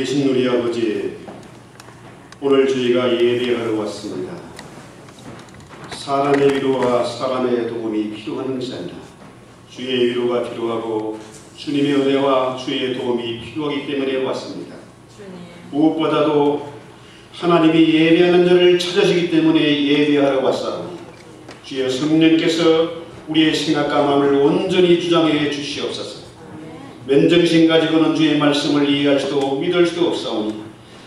계신 우리 아버지, 오늘 저희가 예배하러 왔습니다. 사람의 위로와 사람의 도움이 필요한 것입니다. 주의 위로가 필요하고 주님의 은혜와 주의 도움이 필요하기 때문에 왔습니다. 무엇보다도 하나님이 예배하는 자를 찾으시기 때문에 예배하러 왔사오니 주의 성령께서 우리의 생각과 마음을 온전히 주장해 주시옵소서. 맨정신 가지고는 주의 말씀을 이해할 수도 믿을 수도 없사오니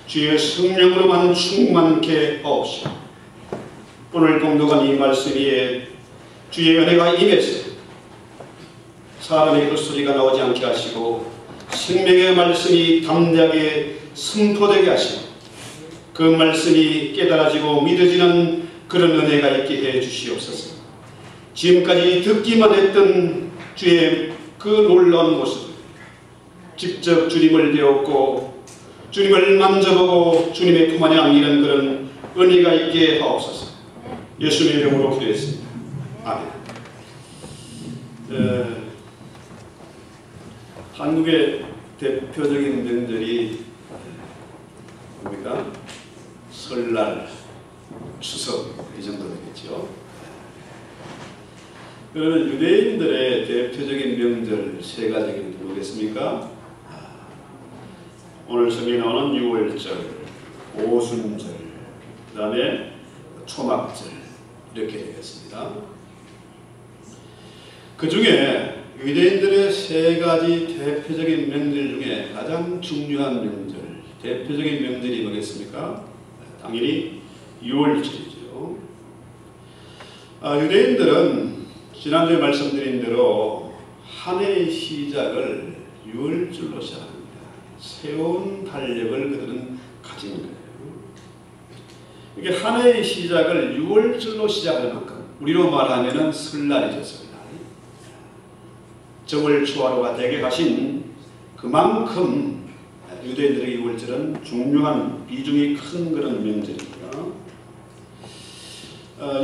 주의 성령으로만 충만케 하옵시고, 오늘 공독한 이 말씀 위에 주의 은혜가 임해서 사람의 헛소리가 나오지 않게 하시고 생명의 말씀이 담대하게 선포되게 하시고 그 말씀이 깨달아지고 믿어지는 그런 은혜가 있게 해 주시옵소서. 지금까지 듣기만 했던 주의 그 놀라운 모습, 직접 주님을 배웠고 주님을 만져보고 주님의 품 안에 안기는 그런 은혜가 있게 하옵소서. 예수님의 이름으로 기도했습니다. 아멘. 한국의 대표적인 명절이 뭡니까? 설날, 추석, 이 정도 되겠죠. 그러면 유대인들의 대표적인 명절 세 가지가 뭐겠습니까? 오늘 성경에 나오는 유월절, 오순절, 그 다음에 초막절, 이렇게 되겠습니다. 그 중에 유대인들의 세 가지 대표적인 명절 중에 가장 중요한 명절, 대표적인 명절이 뭐겠습니까? 당연히 유월절이죠. 유대인들은 지난주에 말씀드린 대로 한 해의 시작을 유월절로 시작합니다. 새로운 달력을 그들은 가진 거예요. 이게 한 해의 시작을 유월절로 시작하는 만큼, 우리로 말하면 설날이죠. 설날. 정월 초하루가 되게 하신 그만큼 유대인들의 유월절은 중요한 비중이 큰 그런 명절입니다.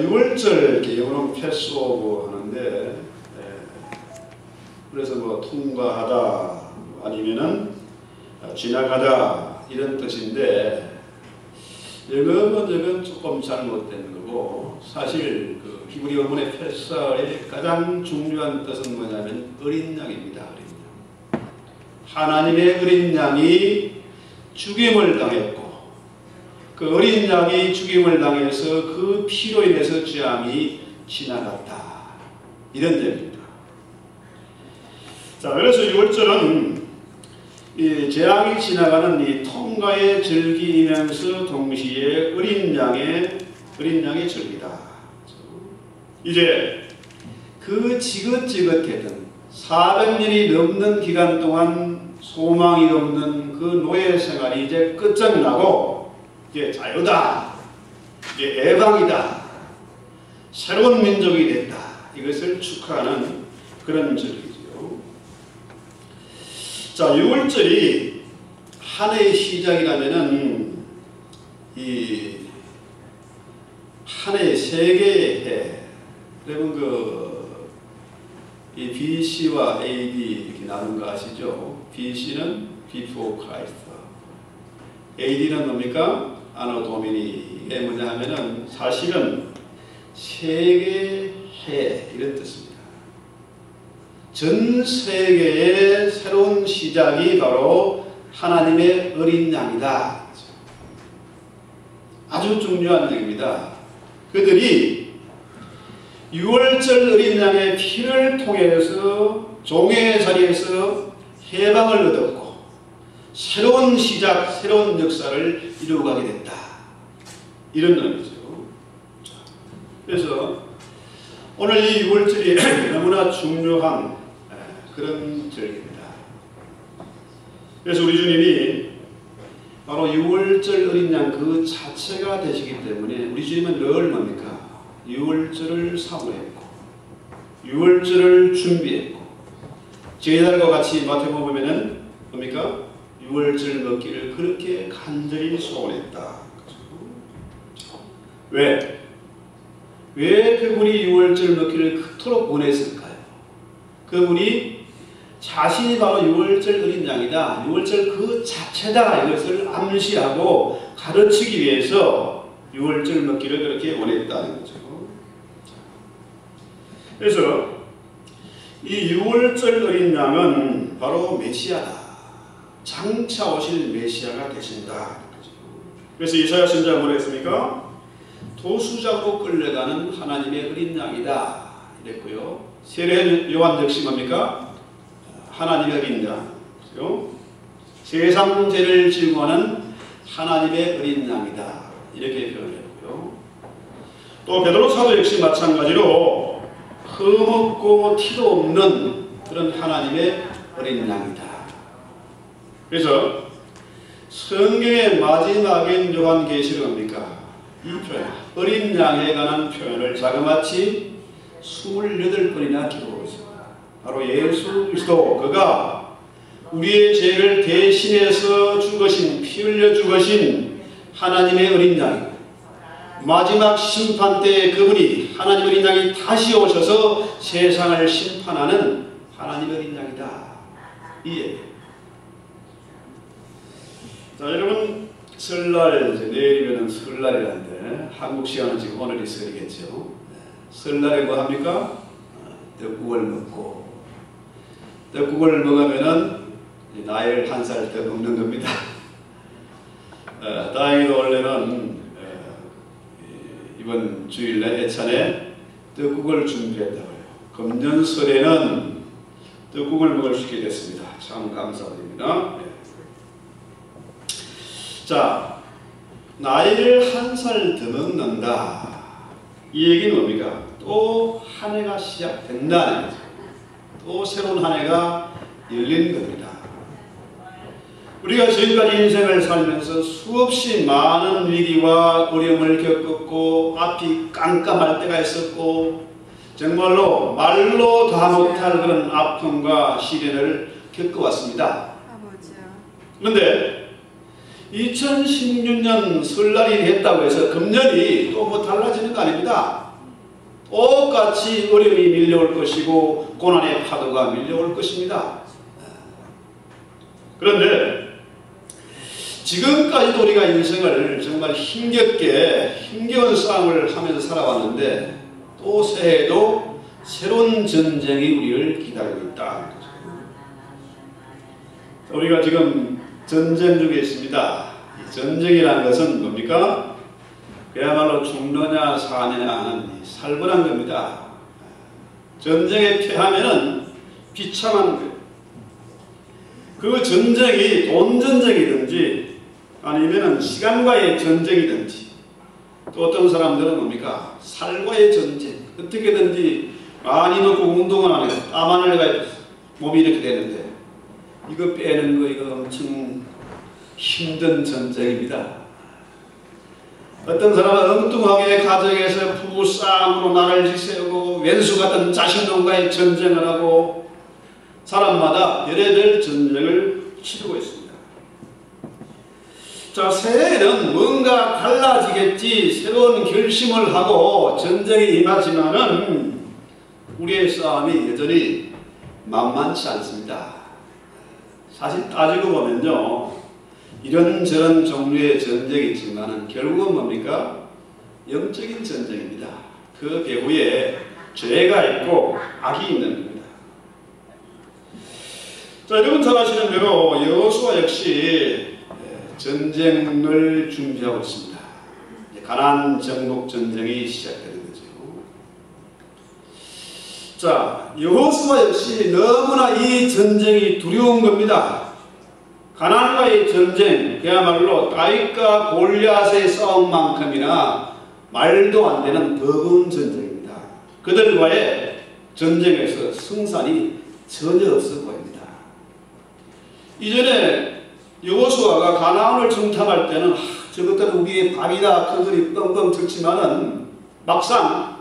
유월절 영어로는 패스오버 하는데, 그래서 뭐 통과하다 아니면은 지나가다 이런 뜻인데, 영어 번역은 조금 잘못된 거고, 사실 그 히브리 원문의 패스의 가장 중요한 뜻은 뭐냐면 어린 양입니다. 어린 양. 하나님의 어린 양이 죽임을 당했고, 그 어린 양이 죽임을 당해서 그 피로 인해서 죄악이 지나갔다, 이런 점입니다. 자, 그래서 유월절은 이 재앙이 지나가는 이 통과의 절기이면서 동시에 어린 양의 절기다. 이제 그 지긋지긋했던 400년이 넘는 기간 동안 소망이 없는 그 노예 생활이 이제 끝장나고 이제 자유다, 이제 해방이다, 새로운 민족이 됐다, 이것을 축하하는 그런 절기죠. 자, 유월절이 한 해의 시작이라면은 이 한 해의 세 개의 해, 여러분 이 BC와 AD 이렇게 나눈 거 아시죠? BC는 Before Christ, AD는 뭡니까? 아노 도미니. 이게 뭐냐 하면은 사실은 세계의 해, 이런 뜻입니다. 전 세계의 새로운 시작이 바로 하나님의 어린 양이다. 아주 중요한 얘기입니다. 그들이 유월절 어린 양의 피를 통해서 종의 자리에서 해방을 얻었고 새로운 시작, 새로운 역사를 이루어가게 됐다, 이런 의미죠. 그래서 오늘 이 유월절이 너무나 중요한 그런 절기입니다. 그래서 우리 주님이 바로 유월절 어린 양 그 자체가 되시기 때문에 우리 주님은 늘 뭡니까? 유월절을 사모했고 유월절을 준비했고, 제자들과 같이 마태복음 보면은 뭡니까? 유월절 먹기를 그렇게 간절히 소원했다. 왜 그분이 유월절 먹기를 그토록 원했을까요? 그분이 자신이 바로 유월절 어린 양이다. 유월절 그 자체다. 이것을 암시하고 가르치기 위해서 유월절 먹기를 그렇게 원했다는 거죠. 그래서 이 유월절 어린 양은 바로 메시아다. 장차 오실 메시아가 되신다. 그래서 이사야 선지자가 뭐라 했습니까? 도수장으로 끌려가는 하나님의 어린 양이다. 이랬고요. 세례 요한 역시 뭡니까? 하나님의 어린 양. 세상 죄를 질고하는 하나님의 어린 양이다. 이렇게 표현했고요. 또 베드로 사도 역시 마찬가지로 흠없고 티도 없는 그런 하나님의 어린 양이다. 그래서 성경의 마지막인 요한계시록 뭡니까? 이 표현, 어린 양에 관한 표현을 자그마치 28번이나 기록하고 있습니다. 바로 예수 그리스도, 그가 우리의 죄를 대신해서 죽으신, 피 흘려 죽으신 하나님의 어린 양이고, 마지막 심판 때 그분이, 하나님 어린 양이 다시 오셔서 세상을 심판하는 하나님의 어린 양이다. 이 얘기예요. 자, 여러분, 설날, 내일이면 설날이라는데, 한국 시간은 지금 오늘이 설이겠죠. 설날에 뭐 합니까? 떡국을 먹고, 떡국을 먹으면은 나이를 한 살 더 먹는 겁니다. 다행히도 원래는 이번 주일날 예찬에 떡국을 준비했다고요. 금년설에는 떡국을 먹을 수 있게 됐습니다. 참 감사드립니다. 자, 나이를 한 살 더 먹는다. 이 얘기는 뭡니까? 또 한 해가 시작된다는 거죠. 또 새로운 한 해가 열린 겁니다. 우리가 지금까지 인생을 살면서 수없이 많은 위기와 어려움을 겪었고, 앞이 깜깜할 때가 있었고, 정말로 말로 다 못할 그런 아픔과 시련을 겪어왔습니다. 그런데 2016년 설날이 됐다고 해서 금년이 또 뭐 달라지는 거 아닙니다. 똑같이 어려움이 밀려올 것이고 고난의 파도가 밀려올 것입니다. 그런데 지금까지도 우리가 인생을 정말 힘겨운 싸움을 하면서 살아왔는데, 또 새해에도 새로운 전쟁이 우리를 기다리고 있다. 우리가 지금 전쟁 중에 있습니다. 이 전쟁이라는 것은 뭡니까? 그야말로 죽느냐 사느냐 하는 살벌한 겁니다. 전쟁에 패하면은 비참한 거예요. 그 전쟁이 돈 전쟁이든지 아니면은 시간과의 전쟁이든지, 또 어떤 사람들은 뭡니까? 살과의 전쟁. 어떻게든지 많이 먹고 운동을 안 해요. 땀 안 흘려가 몸이 이렇게 되는데, 이거 빼는 거 이거 엄청 힘든 전쟁입니다. 어떤 사람은 엉뚱하게 가정에서 부부싸움으로 나를 지새우고 왼수 같은 자신들과의 전쟁을 하고 사람마다 열애될 전쟁을 치르고 있습니다. 자, 새해에는 뭔가 달라지겠지, 새로운 결심을 하고 전쟁에 임하지만은 우리의 싸움이 여전히 만만치 않습니다. 사실 따지고 보면요, 이런저런 종류의 전쟁이 있지만 결국은 뭡니까? 영적인 전쟁입니다. 그 배후에 죄가 있고 악이 있는 겁니다. 자, 여러분 잘 아시는 대로 여호수아 역시 전쟁을 준비하고 있습니다. 가나안 정복 전쟁이 시작되는 거죠. 자, 여호수아 역시 너무나 이 전쟁이 두려운 겁니다. 가나안과의 전쟁, 그야말로 다윗과 골리앗의 싸움만큼이나 말도 안 되는 버거운 전쟁입니다. 그들과의 전쟁에서 승산이 전혀 없어 보입니다. 이전에 여호수아가 가나안을 정탐할 때는 저것들은 우리의 밥이다 큰 소리 뻥뻥 듣지만은 막상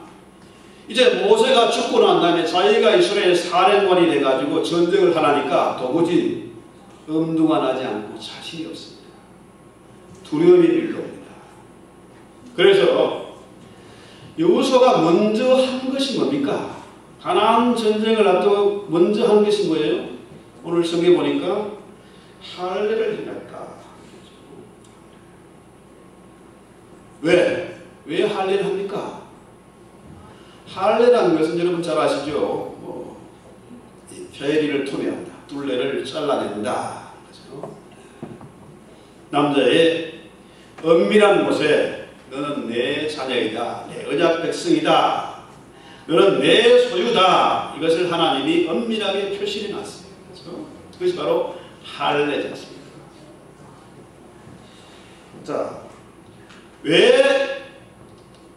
이제 모세가 죽고 난 다음에 자기가 이스라엘 사령관이 돼가지고 전쟁을 하라니까 도무지 엄두가 나지 않고 자신이 없습니다. 두려움이 밀려옵니다. 그래서 여호수아가 먼저 한 것이 뭡니까? 가나안 전쟁을 앞두고 먼저 한 것이 뭐예요? 오늘 성경에 보니까 할례를 행했다. 왜? 왜 할례를 합니까? 할례라는 것은 여러분 잘 아시죠? 죄리를 토매한다. 둘레를 잘라낸다. 그렇죠? 남자의 은밀한 곳에 너는 내 자녀이다. 내 언약 백성이다. 너는 내 소유다. 이것을 하나님이 은밀하게 표시해 놨습니다. 그렇죠? 그것이 바로 할례지 않습니까? 자, 왜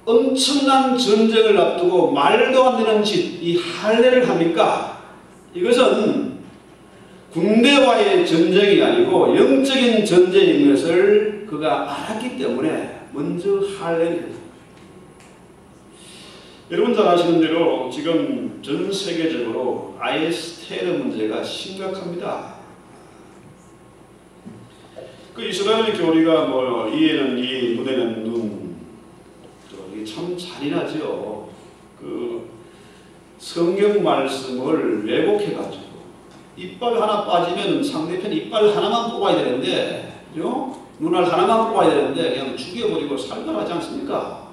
엄청난 전쟁을 앞두고 말도 안 되는 짓, 이 할례를 합니까? 이것은 군대와의 전쟁이 아니고 영적인 전쟁인 것을 그가 알았기 때문에 먼저 할례를 했습니다. 여러분 잘 아시는 대로 지금 전 세계적으로 IS 테러 문제가 심각합니다. 그 이스라엘 교리가 이에는 이, 눈에는 눈, 이게 참 잔인하죠. 그 성경 말씀을 왜곡해가지고 이빨 하나 빠지면 상대편 이빨 하나만 뽑아야 되는데, 그죠? 눈알 하나만 뽑아야 되는데 그냥 죽여버리고 살벌하지 않습니까?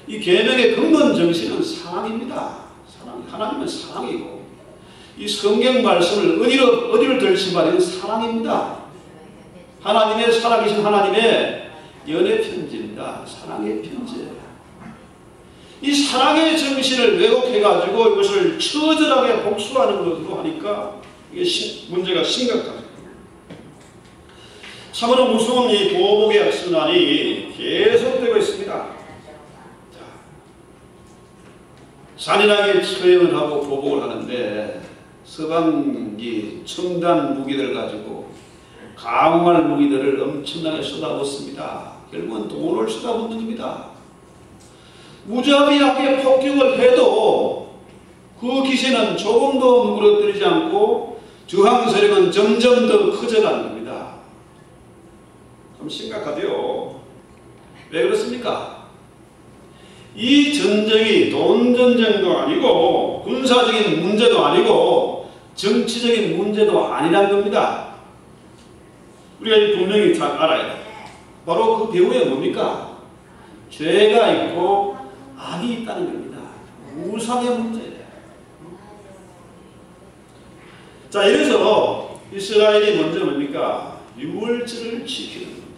이 계명의 근본 정신은 사랑입니다. 사랑. 하나님은 사랑이고 이 성경 말씀을 어디로 들치면 사랑입니다. 하나님의 살아계신 하나님의 연애 편지입니다. 사랑의 편지예요. 이 사랑의 정신을 왜곡해가지고 이것을 처절하게 복수하는 것으로 하니까 이게 문제가 심각하죠. 참으로 무서운 이 보복의 악순환이 계속되고 있습니다. 잔인하게 처형을 하고 보복을 하는데 서방이 첨단 무기들을 가지고 강할 무기들을 엄청나게 쏟아붓습니다. 결국은 돈을 쏟아붓는 겁니다. 무자비하게 폭격을 해도 그 기세는 조금도 누그러뜨리지 않고 저항 세력은 점점 더 커져가는 겁니다. 좀 심각하대요. 왜 그렇습니까? 이 전쟁이 돈 전쟁도 아니고 군사적인 문제도 아니고 정치적인 문제도 아니란 겁니다. 우리가 분명히 잘 알아야 돼요. 바로 그 배후에 뭡니까? 죄가 있고 악이 있다는 겁니다. 우상의 문제예요. 자, 이래서 이스라엘이 먼저 뭡니까? 유월절을 지키는 겁니다.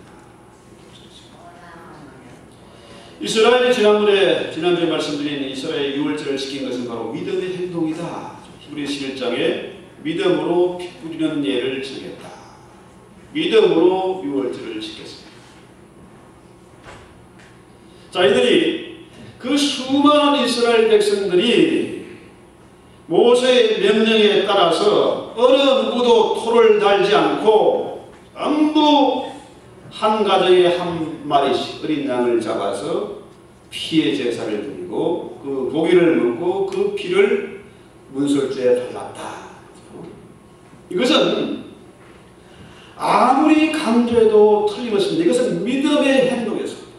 이스라엘이 지난주에 말씀드린 이스라엘의 유월절을 지킨 것은 바로 믿음의 행동이다. 히브리 11장에 믿음으로 피 뿌리는 예를 정했다. 믿음으로 유월절을 지켰습니다. 자, 이들이 그 수많은 이스라엘 백성들이 모세의 명령에 따라서 어느 누구도 토를 달지 않고 전부 한 가정에 한 마리씩 어린 양을 잡아서 피의 제사를 드리고 그 고기를 먹고 그 피를 문설주에 발랐다. 이것은 아무리 강조해도 틀림없습니다. 이것은 믿음의 행동이었습니다.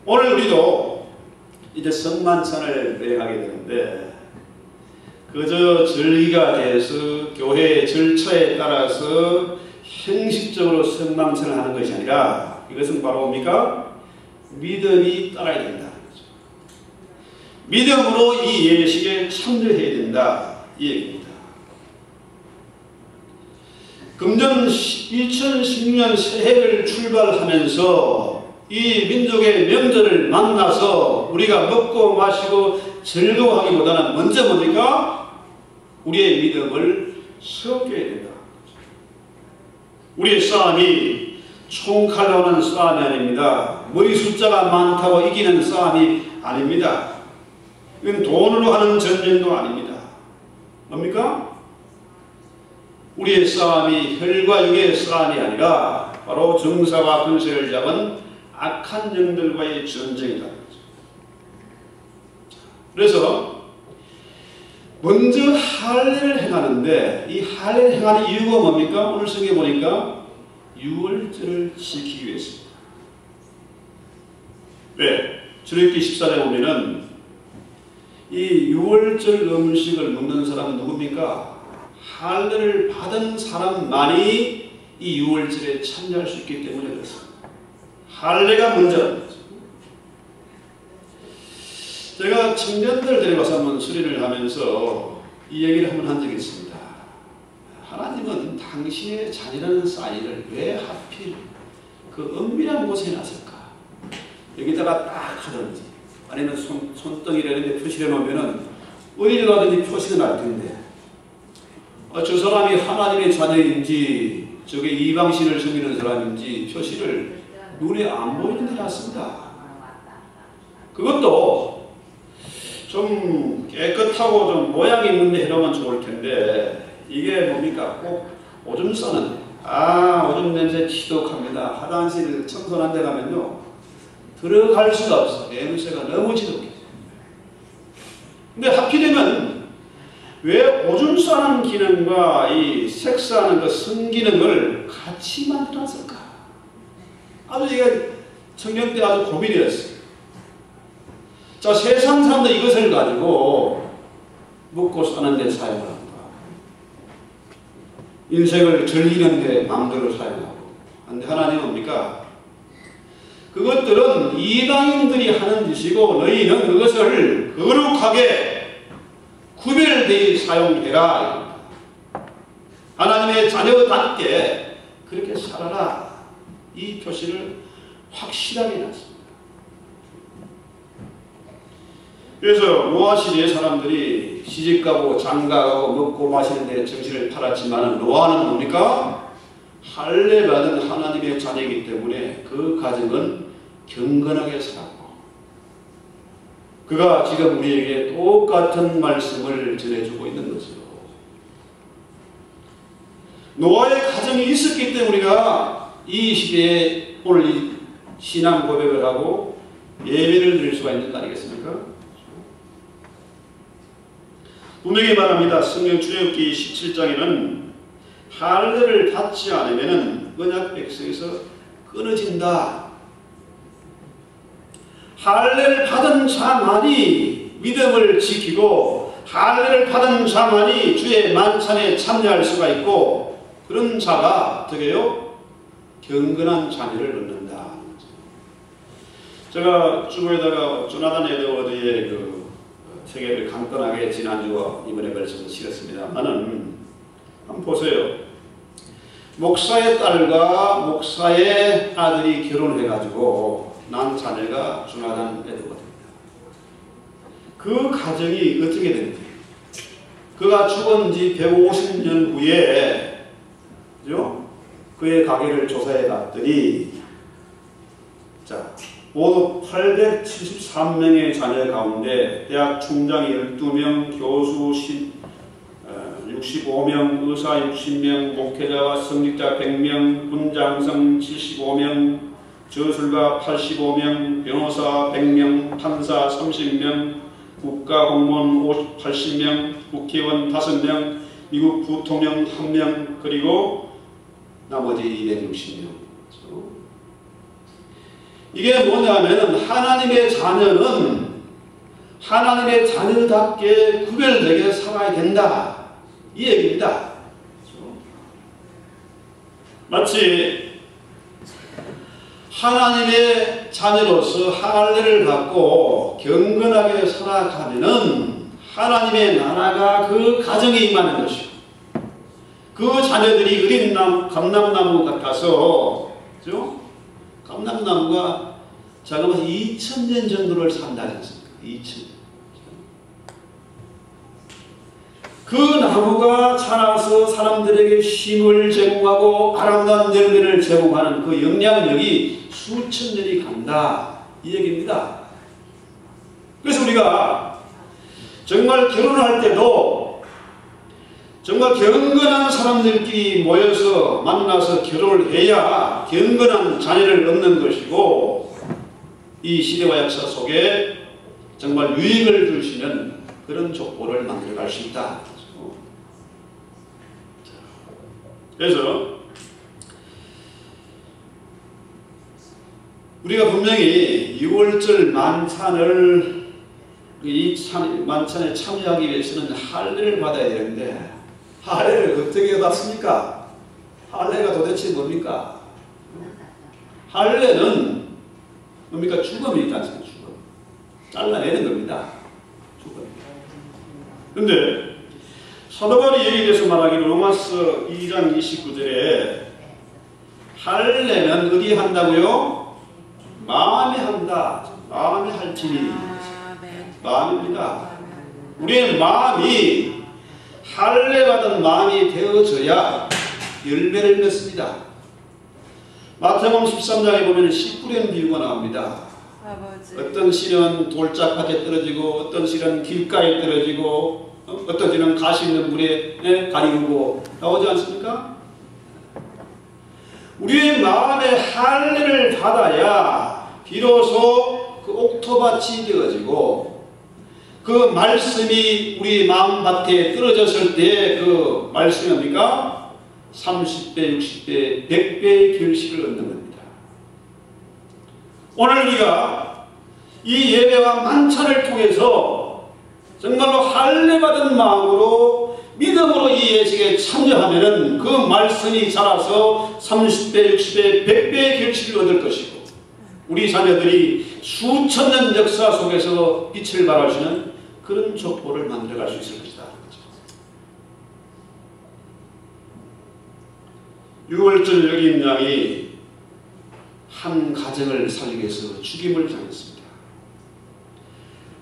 오늘 우리도 이제 성만찬을 내려가게 되는데 그저 절기가 돼서 교회의 절차에 따라서 형식적으로 성만찬을 하는 것이 아니라 이것은 바로 뭡니까? 믿음이 따라야 된다. 믿음으로 이 예식에 참여해야 된다. 이 얘기입니다. 금년 2016년 새해를 출발하면서 이 민족의 명절을 만나서 우리가 먹고 마시고 즐거워하기보다는 먼저 뭡니까? 우리의 믿음을 세워야 된다. 우리의 싸움이 총칼로 하는 싸움이 아닙니다. 머리 숫자가 많다고 이기는 싸움이 아닙니다. 이건 돈으로 하는 전쟁도 아닙니다. 뭡니까? 우리의 싸움이 혈과 육의 싸움이 아니라 바로 정사와 권세를 잡은 악한 영들과의 전쟁이다. 그래서 먼저 할례를 행하는데 이 할례를 행하는 이유가 뭡니까? 오늘 성경에 보니까 유월절을 지키기 위해서입니다. 왜? 출애굽기 14장에 보면은 이 6월절 음식을 먹는 사람은 누굽니까? 할례를 받은 사람만이 이 6월절에 참여할 수 있기 때문에 그렇습니다. 할례가 먼저. 제가 청년들 데려가서 한번 수련을 하면서 이 얘기를 한번 한 적이 있습니다. 하나님은 당신의 자녀라는 사인을 왜 하필 그 은밀한 곳에 놨을까? 여기다가 딱 하든지 아니면 손등이라는 데 표시해 놓으면은 어디를 가든지 표시가 날 텐데 저 사람이 하나님의 자녀인지 저게 이방신을 섬기는 사람인지 표시를 눈에 안 보이는 데 놨습니다. 그것도 좀 깨끗하고 좀 모양이 있는 데 해놓으면 좋을 텐데 이게 뭡니까? 꼭 오줌 싸는 오줌 냄새 지독합니다. 화장실 청소한 데 가면요 들어갈 수가 없어. 냄새가 너무 지독해. 근데 하필이면 왜 오줌 싸는 기능과 이 섹스하는 그 성기능을 같이 만들었을까? 아주 이게 청년 때 아주 고민이었어요. 자, 세상 사람들 이것을 가지고 먹고 사는 데 사용을 한다. 인생을 즐기는 데 마음대로 사용하고. 근데 하나님은 뭡니까? 그것들은 이방인들이 하는 짓이고 너희는 그것을 거룩하게 구별되이 사용해라. 하나님의 자녀답게 그렇게 살아라. 이 표시를 확실하게 놨습니다. 그래서 노아 시대의 사람들이 시집가고 장가가고 먹고 마시는 데 정신을 팔았지만 노아는 뭡니까? 할례 받은 하나님의 자녀이기 때문에 그 가정은 경건하게 살았고 그가 지금 우리에게 똑같은 말씀을 전해주고 있는 거죠. 노아의 가정이 있었기 때문에 우리가 이 시대에 오늘 이 신앙 고백을 하고 예배를 드릴 수가 있는 거 아니겠습니까? 분명히 말합니다. 성경 출애굽기 17장에는 할례를 닿지 않으면 언약 백성에서 끊어진다. 할례를 받은 자만이 믿음을 지키고 할례를 받은 자만이 주의 만찬에 참여할 수가 있고 그런 자가 어떻게 해요? 경건한 자녀를 얻는다. 제가 주보에다가 조나단 에드워드의 그 세계를 간단하게 지난주와 이번에 걸쳐서 실었습니다. 나는 한번 보세요. 목사의 딸과 목사의 아들이 결혼해가지고 난 자녀가 조나단 에드워드입니다. 그 가정이 어떻게 되는지 그가 죽은 지 150년 후에 그죠? 그의 가게를 조사해 봤더니 자 모두 873명의 자녀 가운데 대학 총장이 12명, 교수 65명, 의사 60명, 목회자와 성직자 100명, 군장성 75명, 저술가 85명, 변호사 100명, 판사 30명, 국가공무원 80명, 국회의원 5명, 미국 부통령 1명, 그리고 나머지 260명. 이게 뭐냐면 하나님의 자녀는 하나님의 자녀답게 구별되게 살아야 된다. 이 얘기입니다. 마치 하나님의 자녀로서 할례를 받고 경건하게 살아가면은 하나님의 나라가 그 가정에 임하는 것이고 그 자녀들이 어린 감람나무 같아서 그죠? 감람나무가 자그마치 2000년 정도를 산다지 않습니까? 2000년. 그 나무가 자라서 사람들에게 힘을 제공하고 아름다운 열매를 제공하는 그 영향력이 수천 년이 간다. 이 얘기입니다. 그래서 우리가 정말 결혼할 때도 정말 경건한 사람들끼리 모여서 만나서 결혼을 해야 경건한 자녀를 얻는 것이고 이 시대와 역사 속에 정말 유익을 줄 수 있는 그런 족보를 만들어갈 수 있다. 그래서 우리가 분명히 6월절 만찬을 이 만찬에 참여하기 위해서는 할례를 받아야 되는데 할례를 어떻게 받습니까? 할례가 도대체 뭡니까? 할례는 뭡니까? 죽음이 있지 않습니까? 죽음. 잘라내는 겁니다. 죽음. 그런데 사도 바울이 여기에 대해서 말하기로 로마서 2장 29절에 할례는 어디에 한다고요? 마음에 한다. 마음에 할지니. 마음입니다. 우리의 마음이 할례받은 마음이 되어져야 열매를 맺습니다. 마태복음 13장에 보면 씨 뿌리는 비유가 나옵니다. 아버지. 어떤 씨는 돌짝밭에 떨어지고 어떤 씨는 길가에 떨어지고 어떤 씨는 가시 있는 물에 가리우고 나오지 않습니까? 우리의 마음에 할례를 받아야 비로소 그 옥토밭이 되어지고 그 말씀이 우리 마음밭에 떨어졌을 때 그 말씀이 뭡니까? 30배, 60배, 100배의 결실을 얻는 겁니다. 오늘 우리가 이 예배와 만찬을 통해서 정말로 할례받은 마음으로 믿음으로 이 예식에 참여하면 그 말씀이 자라서 30배, 60배, 100배의 결실을 얻을 것이고 우리 자녀들이 수천 년 역사 속에서 빛을 발할 수 있는 그런 족보를 만들어갈 수 있을 것이다. 6월절 어린 양이 한 가정을 살리기 위해서 죽임을 당했습니다.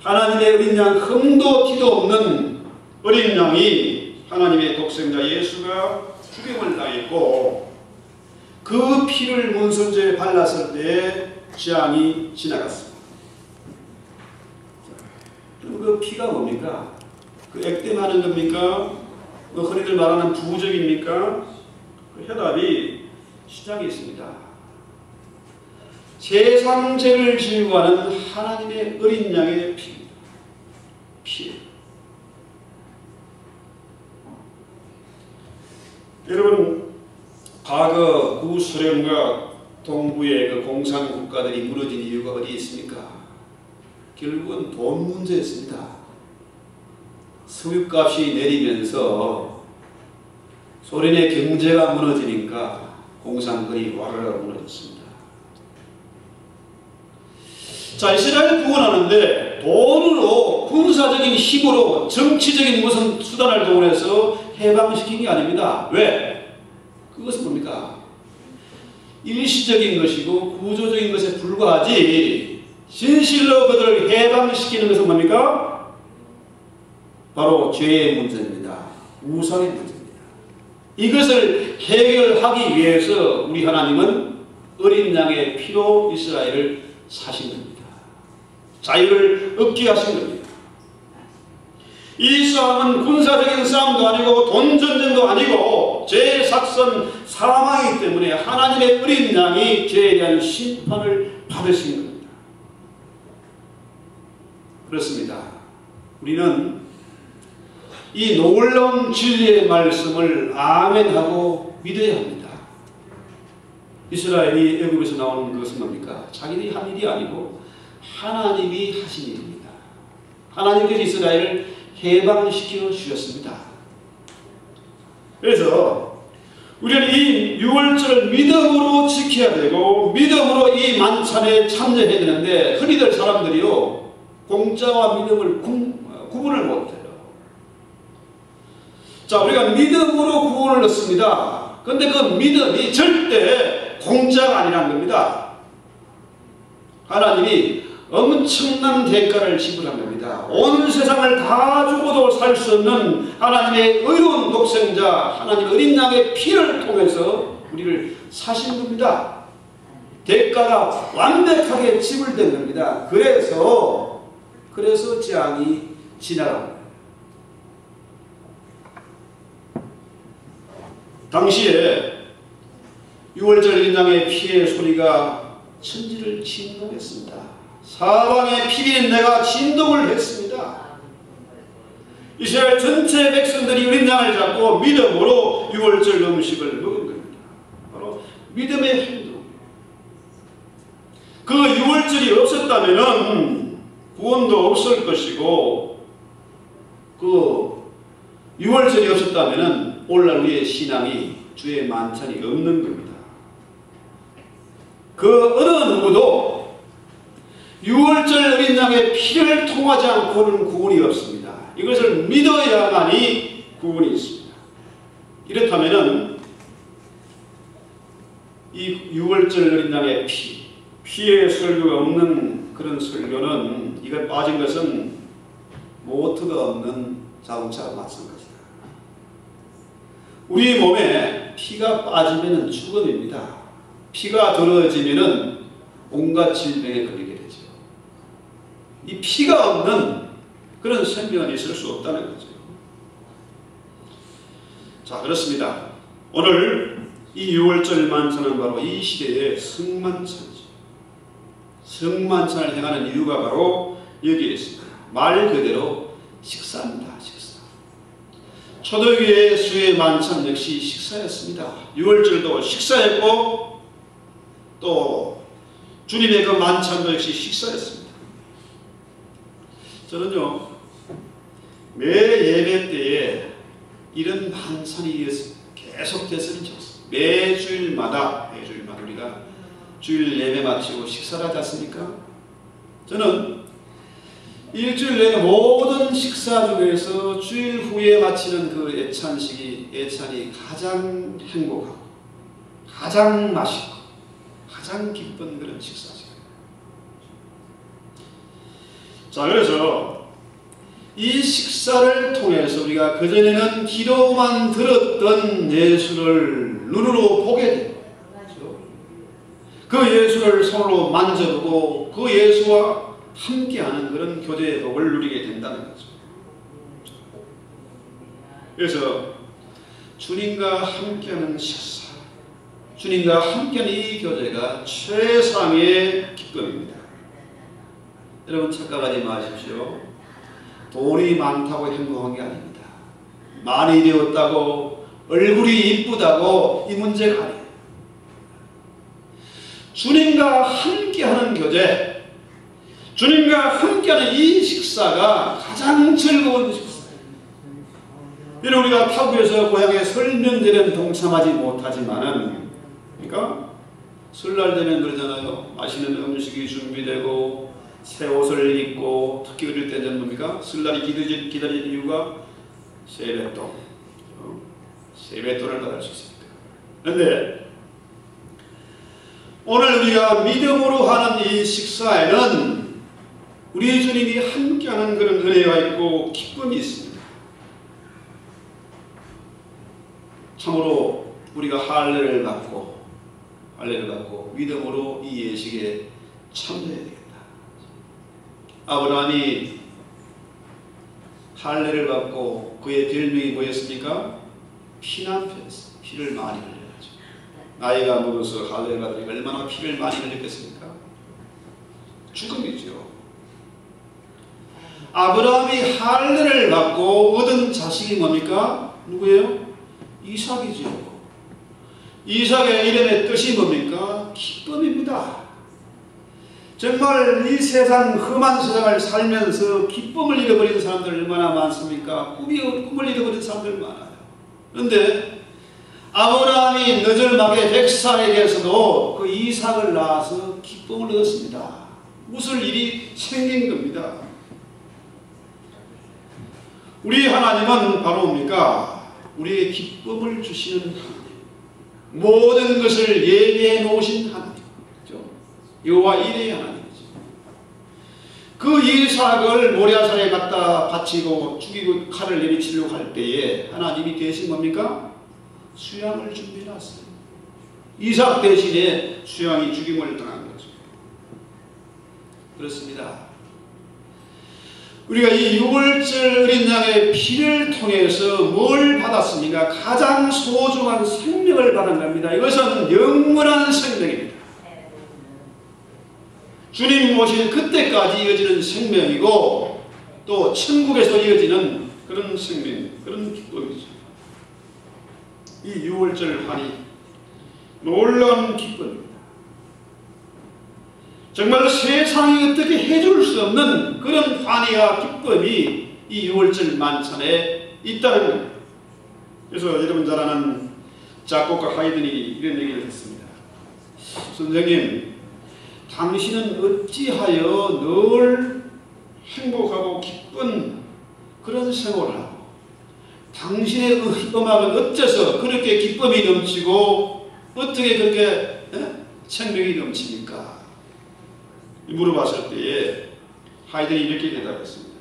하나님의 어린 양, 흠도 티도 없는 어린 양이 하나님의 독생자 예수가 죽임을 당했고 그 피를 문선제에 발랐을 때 재앙이 지나갔습니다. 그 피가 뭡니까? 그 액땜하는 겁니까? 그 흔히들 말하는 부적입니까? 그 해답이 시작이 있습니다. 세상죄를 지우고 하는 하나님의 어린 양의 피. 여러분, 과거 구소련과 동부의 그 공산 국가들이 무너진 이유가 어디 있습니까? 결국은 돈 문제였습니다. 석유값이 내리면서 소련의 경제가 무너지니까 공산권이 와르르 무너졌습니다. 자, 이스라엘을 구원하는데 돈으로, 군사적인 힘으로, 정치적인 무슨 수단을 동원해서 해방시킨 게 아닙니다. 왜? 그것은 뭡니까? 일시적인 것이고 구조적인 것에 불과하지 진실로 그들을 해방시키는 것은 뭡니까? 바로 죄의 문제입니다. 우상의 문제입니다. 이것을 해결하기 위해서 우리 하나님은 어린 양의 피로 이스라엘을 사신 겁니다. 자유를 얻게 하신 겁니다. 이 싸움은 군사적인 싸움도 아니고 돈전쟁도 아니고 죄의 삭선 사망이기 때문에 하나님의 어린 양이 죄에 대한 심판을 받으신 겁니다. 그렇습니다. 우리는 이 놀라운 진리의 말씀을 아멘하고 믿어야 합니다. 이스라엘이 애굽에서 나오는 것은 뭡니까? 자기들이 한 일이 아니고 하나님이 하신 일입니다. 하나님께서 이스라엘을 해방시켜 주셨습니다. 그래서 우리는 이 6월절을 믿음으로 지켜야 되고 믿음으로 이 만찬에 참여해야 되는데 흔히들 사람들이요 공짜와 믿음을 구분을 못해요. 자, 우리가 믿음으로 구원을 얻습니다. 그런데 그 믿음이 절대 공짜가 아니란 겁니다. 하나님이 엄청난 대가를 지불한 겁니다. 온 세상을 다 주고도 살 수 없는 하나님의 의로운 독생자 하나님 어린 양의 피를 통해서 우리를 사신 겁니다. 대가가 완벽하게 지불된 겁니다. 그래서 재앙이 지나갑니다. 당시에 6월절 어린 양의 피의 소리가 천지를 진동했습니다. 사방의 피비린내가 진동을 했습니다. 이스라엘 전체 백성들이 어린 양을 잡고 믿음으로 6월절 음식을 먹은 겁니다. 바로 믿음의 행동. 그 6월절이 없었다면 구원도 없을 것이고 그 유월절이 없었다면 오늘날 우리의 신앙이 주의 만찬이 없는 겁니다. 그 어느 누구도 유월절 어린 양의 피를 통하지 않고는 구원이 없습니다. 이것을 믿어야만이 구원이 있습니다. 이렇다면 이 유월절 어린 양의 피의 설교가 없는 그런 설교는 이걸 빠진 것은 모터가 없는 자동차와 마찬가지다. 우리 몸에 피가 빠지면 죽음입니다. 피가 더러워지면 온갖 질병에 걸리게 되죠. 이 피가 없는 그런 생명은 있을 수 없다는 거죠. 자, 그렇습니다. 오늘 이 유월절 만찬은 바로 이 시대의 성만찬이죠. 성만찬을 행하는 이유가 바로 여기에 있습니다. 말 그대로 식사입니다. 식사. 초대교회의 수의 만찬 역시 식사였습니다. 유월절도 식사였고 또 주님의 그 만찬도 역시 식사였습니다. 저는요 매 예배 때에 이런 만찬이 계속됐으면 좋겠습니다. 매주일마다 우리가 주일 예배 마치고 식사를 하지 않습니까? 저는 일주일 내내 모든 식사 중에서 주일 후에 마치는 그 예찬이 가장 행복하고 가장 맛있고 가장 기쁜 그런 식사죠. 자, 그래서 이 식사를 통해서 우리가 그전에는 귀로만 들었던 예수를 눈으로 보게 됩니다. 그 예수를 손으로 만져보고 그 예수와 함께하는 그런 교제의 복을 누리게 된다는 거죠. 그래서 주님과 함께하는 식사, 주님과 함께하는 이 교제가 최상의 기쁨입니다. 여러분 착각하지 마십시오. 돈이 많다고 행복한 게 아닙니다. 많이 되었다고 얼굴이 이쁘다고 이 문제가 아니에요. 주님과 함께하는 교제, 주님과 함께하는 이 식사가 가장 즐거운 식사예요. 이런 우리가 타국에서 고향에 설명제는 동참하지 못하지만은, 그러니까 설날 되면 그러잖아요. 맛있는 음식이 준비되고 새 옷을 입고, 특히 어릴 때는 뭡니까? 설날이 기다리는 이유가 세뱃돈을 받을 수 있습니다. 그런데 오늘 우리가 믿음으로 하는 이 식사에는 우리 주님이 함께하는 그런 은혜가 있고 기쁨이 있습니다. 참으로 우리가 할례를 받고 믿음으로 이 예식에 참여해야 되겠다. 아브라함이 할례를 받고 그의 별명이 뭐였습니까? 피난패였습니다. 피를 많이 흘려야죠. 나이가 먹어서 할례를 받으니까 얼마나 피를 많이 흘렸겠습니까? 죽음이죠. 아브라함이 할례를 받고 얻은 자식이 뭡니까? 누구예요? 이삭이죠. 이삭의 이름의 뜻이 뭡니까? 기쁨입니다. 정말 이 세상 험한 세상을 살면서 기쁨을 잃어버린 사람들 얼마나 많습니까? 꿈을 잃어버린 사람들 많아요. 그런데 아브라함이 너절막에 100살에 대해서도 그 이삭을 낳아서 기쁨을 얻었습니다. 웃을 일이 생긴 겁니다. 우리 하나님은 바로 뭡니까? 우리의 기쁨을 주시는 하나님, 모든 것을 예비해 놓으신 하나님, 그렇죠? 여호와 이레의 하나님이죠. 그 이삭을 모리아산에 갖다 바치고 죽이고 칼을 내리치려고 할 때에 하나님이 대신 뭡니까? 수양을 준비해놨어요. 이삭 대신에 수양이 죽임을 당한 거죠. 그렇습니다. 우리가 이 유월절 어린 양의 피를 통해서 뭘 받았습니까? 가장 소중한 생명을 받은 겁니다. 이것은 영원한 생명입니다. 주님 모신 그때까지 이어지는 생명이고 또 천국에서 이어지는 그런 생명, 그런 기쁨이죠. 이 유월절 환희 놀라운 기쁨입니다. 정말 세상이 어떻게 해줄 수 없는 그런 환희와 기쁨이 이 6월절 만찬에 있다는 거예요. 그래서 여러분 잘 아는 작곡가 하이든이 이런 얘기를 했습니다. 선생님, 당신은 어찌하여 늘 행복하고 기쁜 그런 생활을 하고 당신의 음악은 어째서 그렇게 기쁨이 넘치고 어떻게 그렇게 생명이 넘칩니까? 물어봤을 때에 하이든이 이렇게 대답했습니다.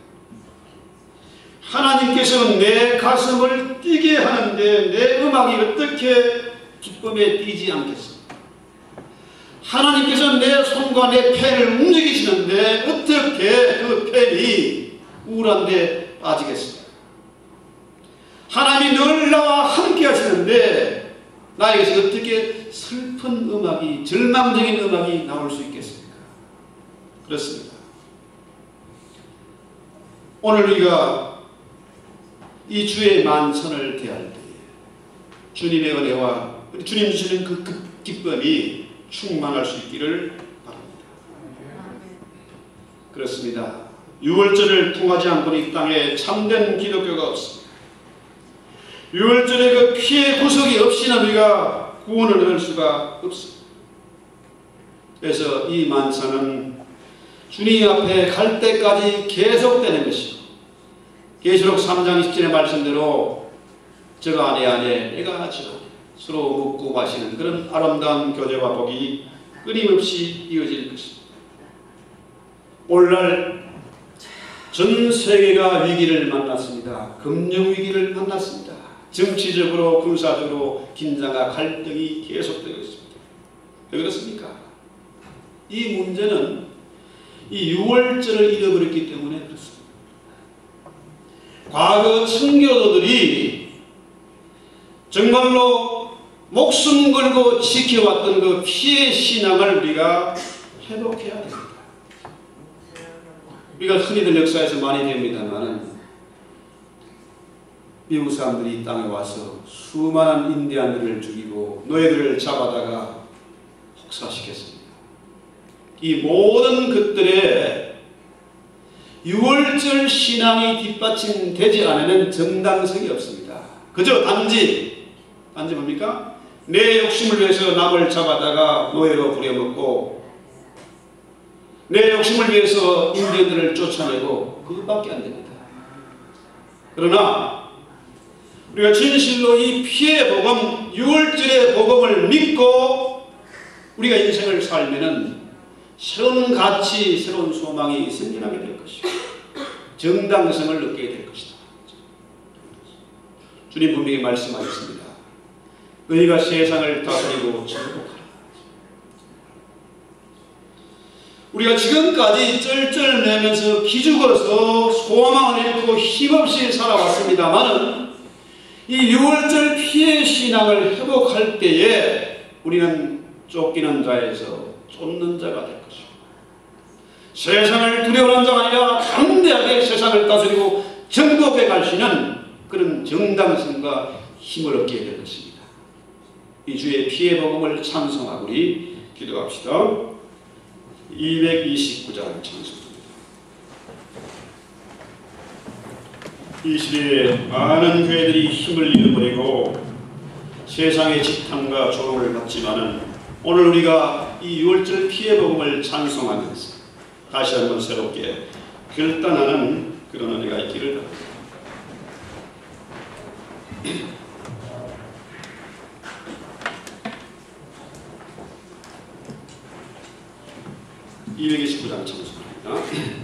하나님께서 내 가슴을 뛰게 하는데 내 음악이 어떻게 기쁨에 뛰지 않겠습니까? 하나님께서 내 손과 내 펜을 움직이시는데 어떻게 그 펜이 우울한데 빠지겠습니까? 하나님이 늘 나와 함께 하시는데 나에게서 어떻게 슬픈 음악이, 절망적인 음악이 나올 수 있겠습니까? 그렇습니다. 오늘 우리가 이 주의 만찬을 대할 때 주님의 은혜와 주님 주시는 그 기쁨이 충만할 수 있기를 바랍니다. 그렇습니다. 6월절을 통하지 않고는 이 땅에 참된 기독교가 없습니다. 6월절의 그 피의 구속이 없이는 우리가 구원을 얻을 수가 없습니다. 그래서 이 만찬은 주님 앞에 갈 때까지 계속되는 것이고 계시록 3장 20절의 말씀대로 저가 내 안에 내가 저 안에 서로 묻고 마시는 그런 아름다운 교제와 복이 끊임없이 이어질 것입니다. 오늘날 전 세계가 위기를 만났습니다. 금융위기를 만났습니다. 정치적으로 군사적으로 긴장과 갈등이 계속되고 있습니다. 왜 그렇습니까? 이 문제는 이 6월절을 잃어버렸기 때문에 그렇습니다. 과거 청교도들이 정말로 목숨 걸고 지켜왔던 그 피해 신앙을 우리가 회복해야 됩니다. 우리가 흔히들 역사에서 많이 봅니다만 미국 사람들이 이 땅에 와서 수많은 인디안들을 죽이고 노예들을 잡아다가 혹사시켰습니다. 이 모든 것들에 6월절 신앙이 뒷받침되지 않으면 정당성이 없습니다. 그저 단지 뭡니까? 내 욕심을 위해서 남을 잡아다가 노예로 부려먹고 내 욕심을 위해서 인디언들을 쫓아내고 그것밖에 안 됩니다. 그러나 우리가 진실로 이 피의 복음, 6월절의 복음을 믿고 우리가 인생을 살면은 새로운 가치, 새로운 소망이 생겨나게 될 것이고 정당성을 얻게 될 것이다. 주님 분명히 말씀하셨습니다. 너희가 세상을 다스리고 정복하라. 우리가 지금까지 쩔쩔매면서 기죽어서 소망을 잃고 힘없이 살아왔습니다만 이 6월절 피해 신앙을 회복할 때에 우리는 쫓기는 자에서 쫓는 자가 될 것입니다. 세상을 두려워하는 자가 아니라 담대하게 세상을 다스리고 정복해 갈 수 있는 그런 정당성과 힘을 얻게 될 것입니다. 이 주의 피해 복음을 찬송하고 우리 기도합시다. 229장 찬송입니다. 이 시대에 많은 교회들이 힘을 잃어버리고 세상의 지탄과 조롱을 받지만은 오늘 우리가 이 6월절 피해 복음을 찬송하면서 다시 한번 새롭게 결단하는 그런 은혜가 있기를 바랍니다. (229장) 찬송입니다.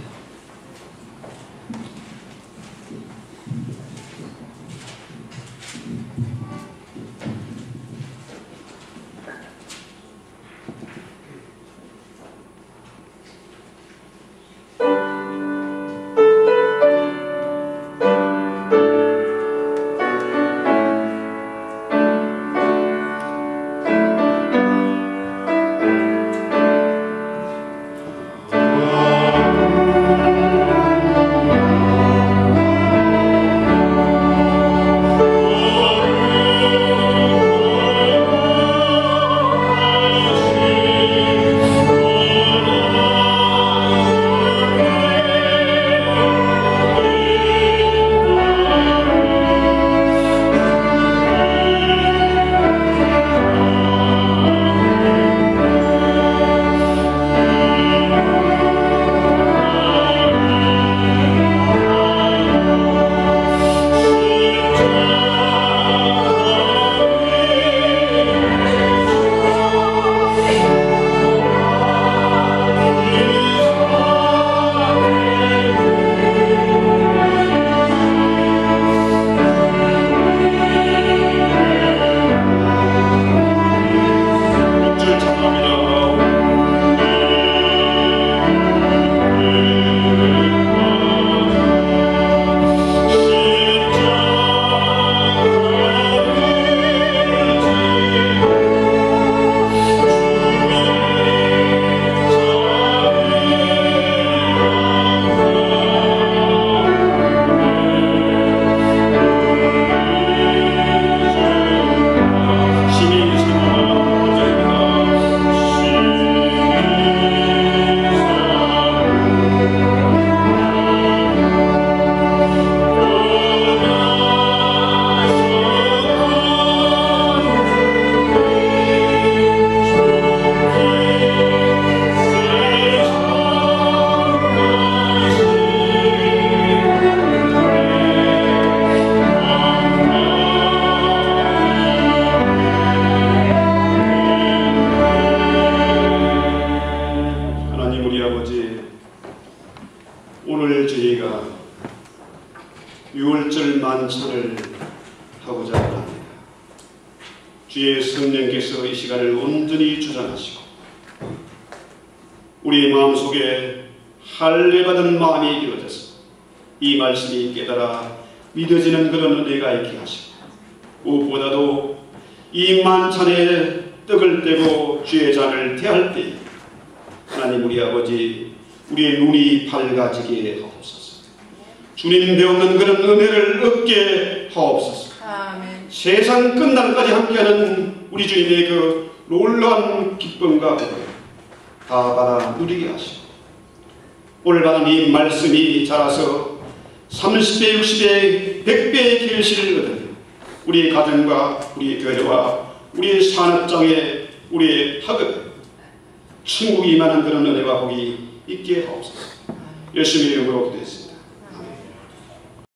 우리 아버지, 오늘 저희가 6월절 만찬을 하고자 합니다. 주의 성령께서 이 시간을 온전히 주장하시고 우리 마음속에 할례받은 마음이 이루어져서 이 말씀이 깨달아 믿어지는 그런 은혜가 있게 하시고, 무엇보다도 이 만찬에 떡을 떼고 주의 잔을 대할 때 하나님 우리 아버지, 우리의 눈이 밝아지게 하옵소서. 주님 배우는 그런 은혜를 얻게 하옵소서. 아멘. 세상 끝날까지 함께하는 우리 주님의 그 놀라운 기쁨과 은혜 다 받아 누리게 하시고, 오늘 받은 이 말씀이 자라서 30배, 60배, 100배의 결실을 얻으며 우리의 가정과 우리의 교회와 우리의 산업장에 우리의 학업, 천국이 임하는 그런 은혜와 복이 있게 하옵소서. 예수님의 이름으로 기도했습니다.